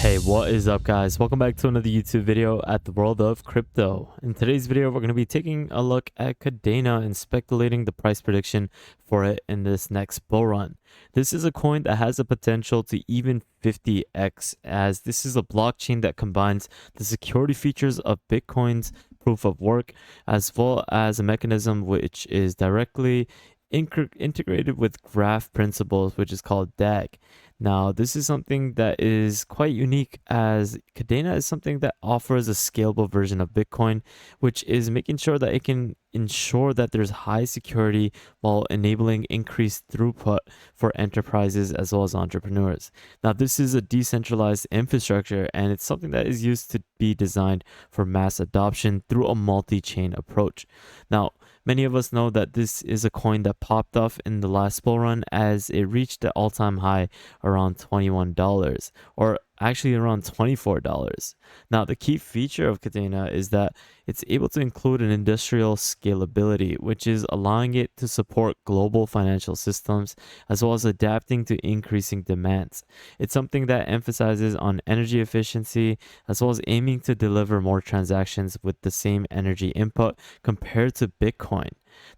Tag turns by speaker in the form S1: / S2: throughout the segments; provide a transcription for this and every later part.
S1: Hey, what is up guys? Welcome back to another YouTube video at the world of crypto. In today's video, we're going to be taking a look at Kadena and speculating the price prediction for it in this next bull run. This is a coin that has the potential to even 50x, as this is a blockchain that combines the security features of Bitcoin's proof of work as well as a mechanism which is directly integrated with graph principles, which is called DAG. Now, this is something that is quite unique, as Kadena is something that offers a scalable version of Bitcoin, which is making sure that it can ensure that there's high security while enabling increased throughput for enterprises as well as entrepreneurs. Now, this is a decentralized infrastructure, and it's something that is used to be designed for mass adoption through a multi-chain approach. Now, many of us know that this is a coin that popped off in the last bull run, as it reached the all-time high around $21, or actually around $24. Now, the key feature of Kadena is that it's able to include an industrial scalability, which is allowing it to support global financial systems as well as adapting to increasing demands. It's something that emphasizes on energy efficiency as well as aiming to deliver more transactions with the same energy input compared to Bitcoin.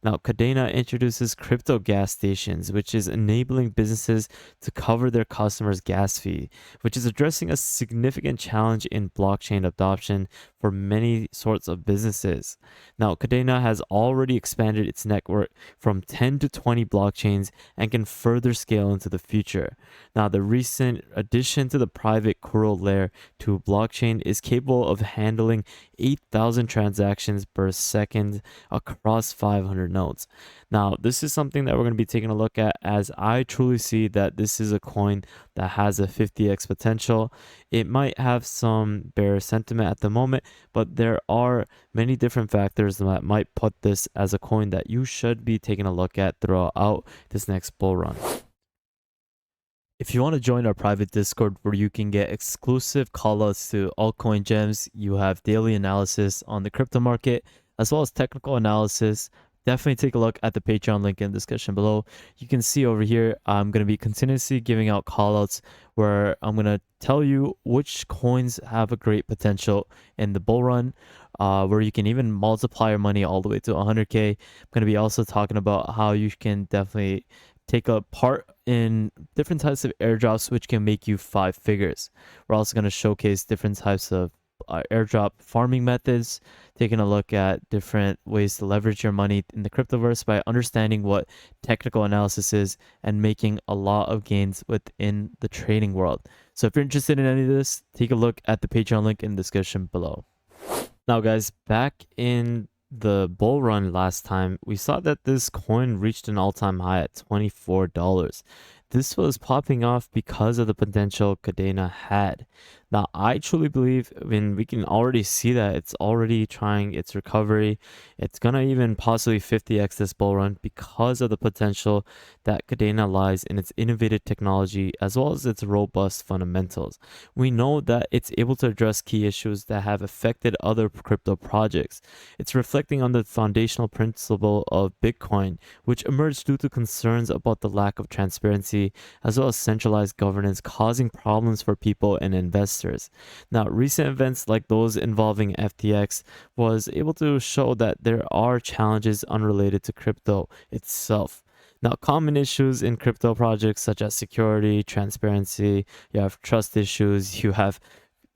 S1: Now, Kadena introduces crypto gas stations, which is enabling businesses to cover their customers' gas fee, which is addressing a significant challenge in blockchain adoption for many sorts of businesses. Now, Kadena has already expanded its network from 10 to 20 blockchains and can further scale into the future. Now, the recent addition to the private Kuro Layer 2 blockchain is capable of handling 8,000 transactions per second across 500 nodes. Now, this is something that we're going to be taking a look at, as I truly see that this is a coin that has a 50x potential. It might have some bear sentiment at the moment, but there are many different factors that might put this as a coin that you should be taking a look at throughout this next bull run. If you want to join our private Discord where you can get exclusive callouts to altcoin gems, you have daily analysis on the crypto market, as well as technical analysis, definitely take a look at the Patreon link in the description below. You can see over here, I'm going to be continuously giving out callouts where I'm going to tell you which coins have a great potential in the bull run, where you can even multiply your money all the way to 100K. I'm going to be also talking about how you can definitely take a part in different types of airdrops, which can make you 5 figures. We're also going to showcase different types of airdrop farming methods, taking a look at different ways to leverage your money in the cryptoverse by understanding what technical analysis is and making a lot of gains within the trading world. So if you're interested in any of this, take a look at the Patreon link in the description below. Now guys, back in the bull run last time, we saw that this coin reached an all-time high at $24. This was popping off because of the potential Kadena had. Now, I truly believe, we can already see that it's already trying its recovery. It's gonna even possibly 50x this bull run because of the potential that Kadena lies in its innovative technology as well as its robust fundamentals. We know that it's able to address key issues that have affected other crypto projects. It's reflecting on the foundational principle of Bitcoin, which emerged due to concerns about the lack of transparency as well as centralized governance, causing problems for people and investors. Now, recent events like those involving FTX was able to show that there are challenges unrelated to crypto itself. Now, common issues in crypto projects such as security, transparency, you have trust issues, you have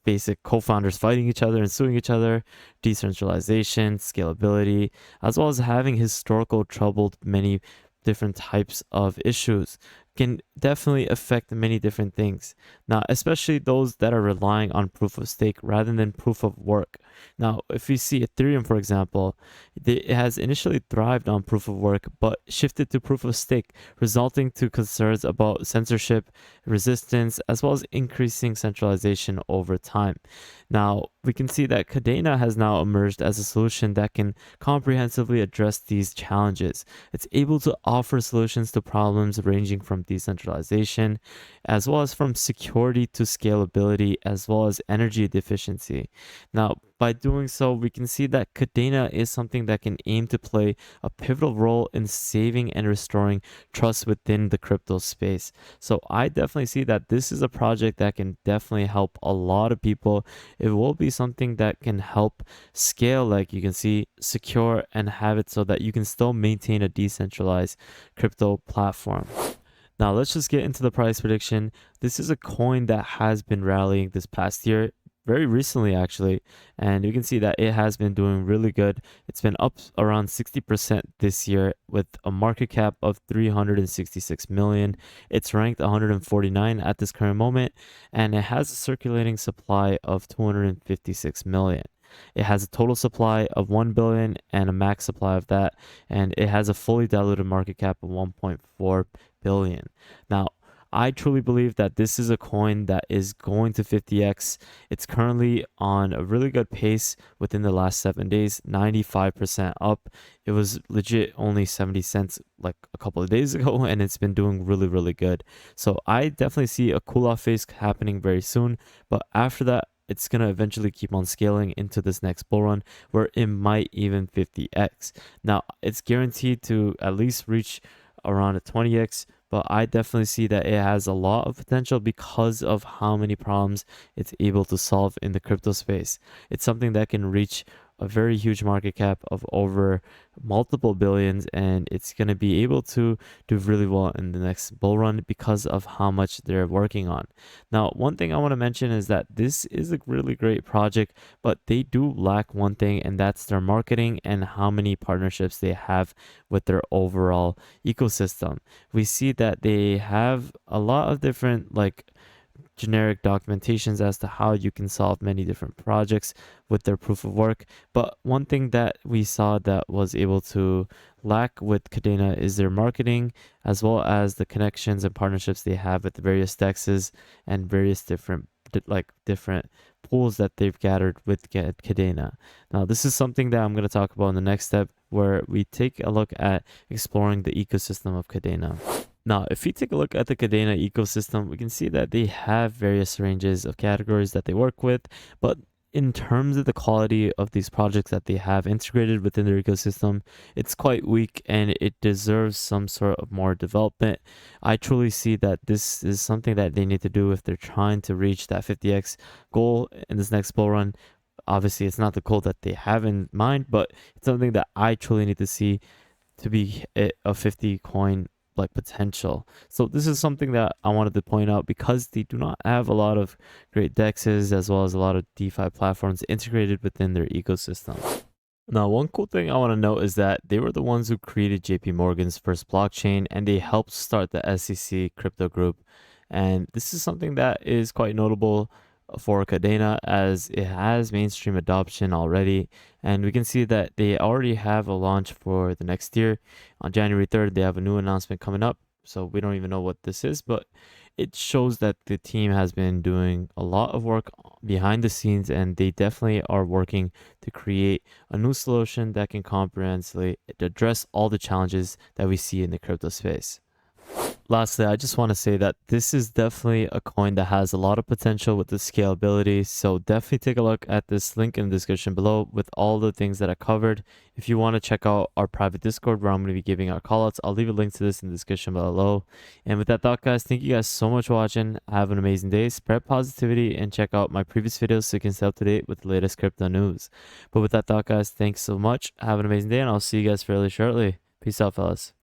S1: basic co-founders fighting each other and suing each other, decentralization, scalability, as well as having historical troubled many different types of issues can definitely affect many different things. Now, especially those that are relying on proof of stake rather than proof of work. Now, if we see Ethereum, for example, it has initially thrived on proof of work, but shifted to proof of stake, resulting to concerns about censorship, resistance, as well as increasing centralization over time. Now, we can see that Kadena has now emerged as a solution that can comprehensively address these challenges. It's able to offer solutions to problems ranging from from decentralization, as well as from security to scalability, as well as energy efficiency. Now, by doing so, we can see that Kadena is something that can aim to play a pivotal role in saving and restoring trust within the crypto space. So I definitely see that this is a project that can definitely help a lot of people. It will be something that can help scale, like you can see, secure, and have it so that you can still maintain a decentralized crypto platform. Now let's just get into the price prediction. This is a coin that has been rallying this past year, very recently actually, and you can see that it has been doing really good. It's been up around 60% this year with a market cap of 366 million. It's ranked 149 at this current moment, and it has a circulating supply of 256 million. It has a total supply of 1 billion and a max supply of that, and it has a fully diluted market cap of 1.4 billion. Now, I truly believe that this is a coin that is going to 50x. It's currently on a really good pace within the last 7 days, 95% up. It was legit only 70 cents like a couple of days ago, and it's been doing really, really good. So I definitely see a cool off phase happening very soon, but after that, it's going to eventually keep on scaling into this next bull run where it might even 50x. Now, it's guaranteed to at least reach around a 20x, but I definitely see that it has a lot of potential because of how many problems it's able to solve in the crypto space. It's something that can reach a very huge market cap of over multiple billions, and it's going to be able to do really well in the next bull run because of how much they're working on. Now, one thing I want to mention is that this is a really great project, but they do lack one thing, and that's their marketing and how many partnerships they have with their overall ecosystem. We see that they have a lot of different like generic documentations as to how you can solve many different projects with their proof of work. But one thing that we saw that was able to lack with Kadena is their marketing, as well as the connections and partnerships they have with the various dexes and various different different pools that they've gathered with Kadena. Now, this is something that I'm going to talk about in the next step, where we take a look at exploring the ecosystem of Kadena. Now, if we take a look at the Kadena ecosystem, we can see that they have various ranges of categories that they work with, but in terms of the quality of these projects that they have integrated within their ecosystem, it's quite weak and it deserves some sort of more development. I truly see that this is something that they need to do if they're trying to reach that 50x goal in this next bull run. Obviously, it's not the goal that they have in mind, but it's something that I truly need to see to be a 50 coin like potential. So this is something that I wanted to point out because they do not have a lot of great dexes as well as a lot of DeFi platforms integrated within their ecosystem. Now, one cool thing I want to note is that they were the ones who created JP Morgan's first blockchain, and they helped start the SEC crypto group. And this is something that is quite notable for Kadena as it has mainstream adoption already, and we can see that they already have a launch for the next year. On January 3rd, they have a new announcement coming up, so we don't even know what this is, but it shows that the team has been doing a lot of work behind the scenes, and they definitely are working to create a new solution that can comprehensively address all the challenges that we see in the crypto space. Lastly, I just want to say that this is definitely a coin that has a lot of potential with the scalability. So definitely take a look at this link in the description below with all the things that I covered. If you want to check out our private Discord where I'm going to be giving our callouts, I'll leave a link to this in the description below. And with that thought, guys, thank you guys so much for watching. Have an amazing day. Spread positivity and check out my previous videos so you can stay up to date with the latest crypto news. But with that thought, guys, thanks so much. Have an amazing day, and I'll see you guys fairly shortly. Peace out, fellas.